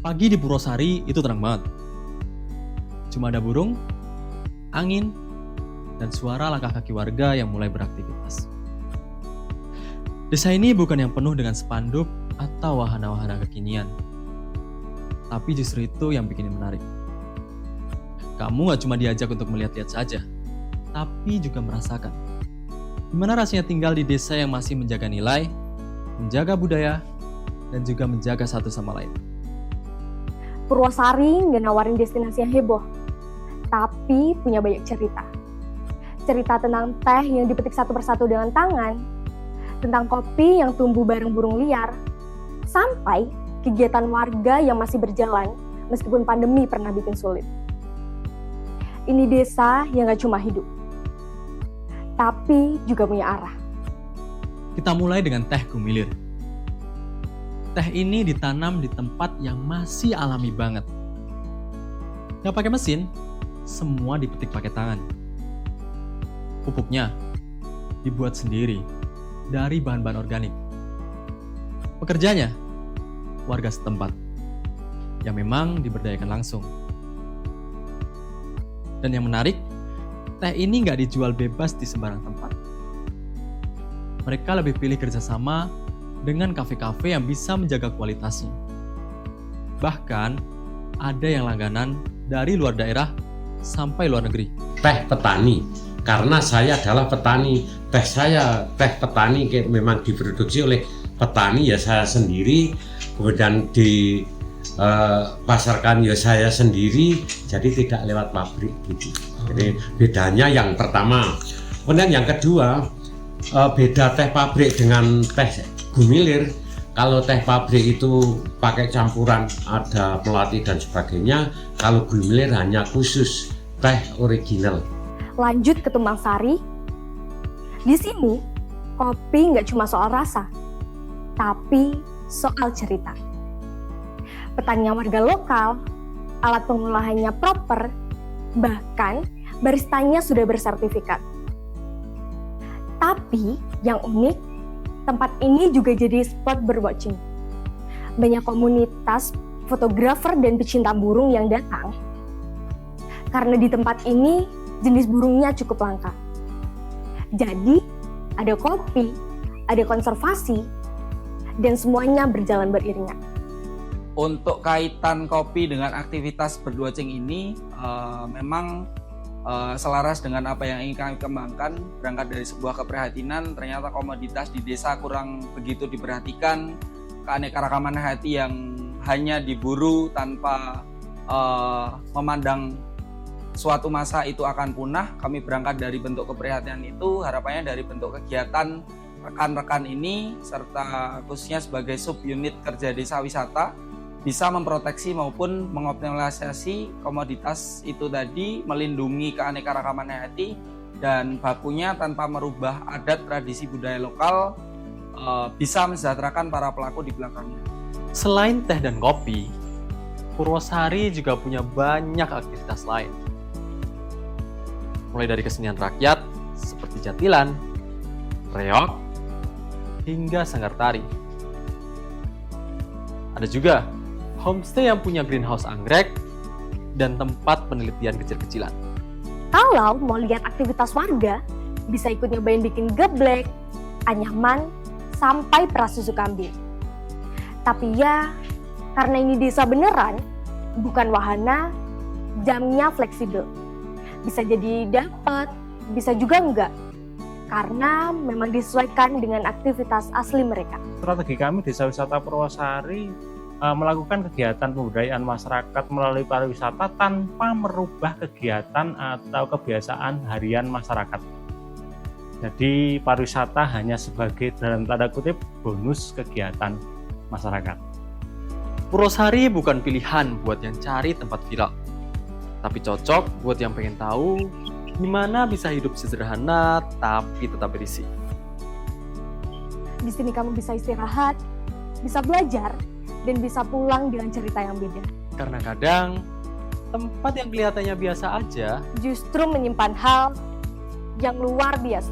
Pagi di Purwosari itu tenang banget. Cuma ada burung, angin, dan suara langkah kaki warga yang mulai beraktivitas. Desa ini bukan yang penuh dengan spanduk atau wahana-wahana kekinian. Tapi justru itu yang bikin menarik. Kamu gak cuma diajak untuk melihat-lihat saja, tapi juga merasakan. Gimana rasanya tinggal di desa yang masih menjaga nilai, menjaga budaya, dan juga menjaga satu sama lain. Purwosari nggak nawarin destinasi yang heboh, tapi punya banyak cerita. Cerita tentang teh yang dipetik satu persatu dengan tangan, tentang kopi yang tumbuh bareng burung liar, sampai kegiatan warga yang masih berjalan meskipun pandemi pernah bikin sulit. Ini desa yang gak cuma hidup, tapi juga punya arah. Kita mulai dengan teh gumilir. Teh ini ditanam di tempat yang masih alami banget. Nggak pakai mesin, semua dipetik pakai tangan. Pupuknya dibuat sendiri dari bahan-bahan organik. Pekerjanya warga setempat yang memang diberdayakan langsung. Dan yang menarik, teh ini nggak dijual bebas di sembarang tempat. Mereka lebih pilih kerjasama dengan kafe-kafe yang bisa menjaga kualitasnya. Bahkan, ada yang langganan dari luar daerah sampai luar negeri. Teh petani, karena saya adalah petani. Teh petani memang diproduksi oleh petani ya saya sendiri, kemudian dipasarkan ya saya sendiri, jadi tidak lewat pabrik gitu. Jadi bedanya yang pertama. Kemudian yang kedua, beda teh pabrik dengan teh gumilir. Kalau teh pabrik itu pakai campuran, ada melati dan sebagainya. Kalau gumilir hanya khusus teh original. Lanjut ke Tumbang Sari. Di sini, kopi nggak cuma soal rasa, tapi soal cerita. Petaninya warga lokal, alat pengolahannya proper, bahkan baristanya sudah bersertifikat. Tapi yang unik, tempat ini juga jadi spot birdwatching. Banyak komunitas fotografer dan pecinta burung yang datang. Karena di tempat ini jenis burungnya cukup langka. Jadi ada kopi, ada konservasi, dan semuanya berjalan beriringan. Untuk kaitan kopi dengan aktivitas birdwatching ini memang selaras dengan apa yang ingin kami kembangkan. Berangkat dari sebuah keprihatinan, ternyata komoditas di desa kurang begitu diperhatikan, keanekaragaman hayati yang hanya diburu tanpa memandang suatu masa itu akan punah. Kami berangkat dari bentuk keprihatinan itu, harapannya dari bentuk kegiatan rekan-rekan ini serta khususnya sebagai subunit kerja desa wisata bisa memproteksi maupun mengoptimalisasi komoditas itu tadi, melindungi keanekaragaman hayati dan bakunya tanpa merubah adat tradisi budaya lokal, bisa mensejahterakan para pelaku di belakangnya. Selain teh dan kopi, Purwosari juga punya banyak aktivitas lain. Mulai dari kesenian rakyat seperti jatilan, reog, hingga sanggar tari. Ada juga homestay yang punya greenhouse anggrek dan tempat penelitian kecil-kecilan. Kalau mau lihat aktivitas warga, bisa ikut nyobain bikin geblek, anyaman, sampai peras susu kambing. Tapi ya, karena ini desa beneran, bukan wahana, jamnya fleksibel. Bisa jadi dapat, bisa juga enggak. Karena memang disesuaikan dengan aktivitas asli mereka. Strategi kami Desa Wisata Purwosari melakukan kegiatan pemberdayaan masyarakat melalui pariwisata tanpa merubah kegiatan atau kebiasaan harian masyarakat. Jadi pariwisata hanya sebagai dalam tanda kutip bonus kegiatan masyarakat. Purwosari bukan pilihan buat yang cari tempat viral, tapi cocok buat yang pengen tahu gimana bisa hidup sederhana tapi tetap berisi. Di sini kamu bisa istirahat, bisa belajar, dan bisa pulang dengan cerita yang beda. Karena kadang tempat yang kelihatannya biasa aja justru menyimpan hal yang luar biasa.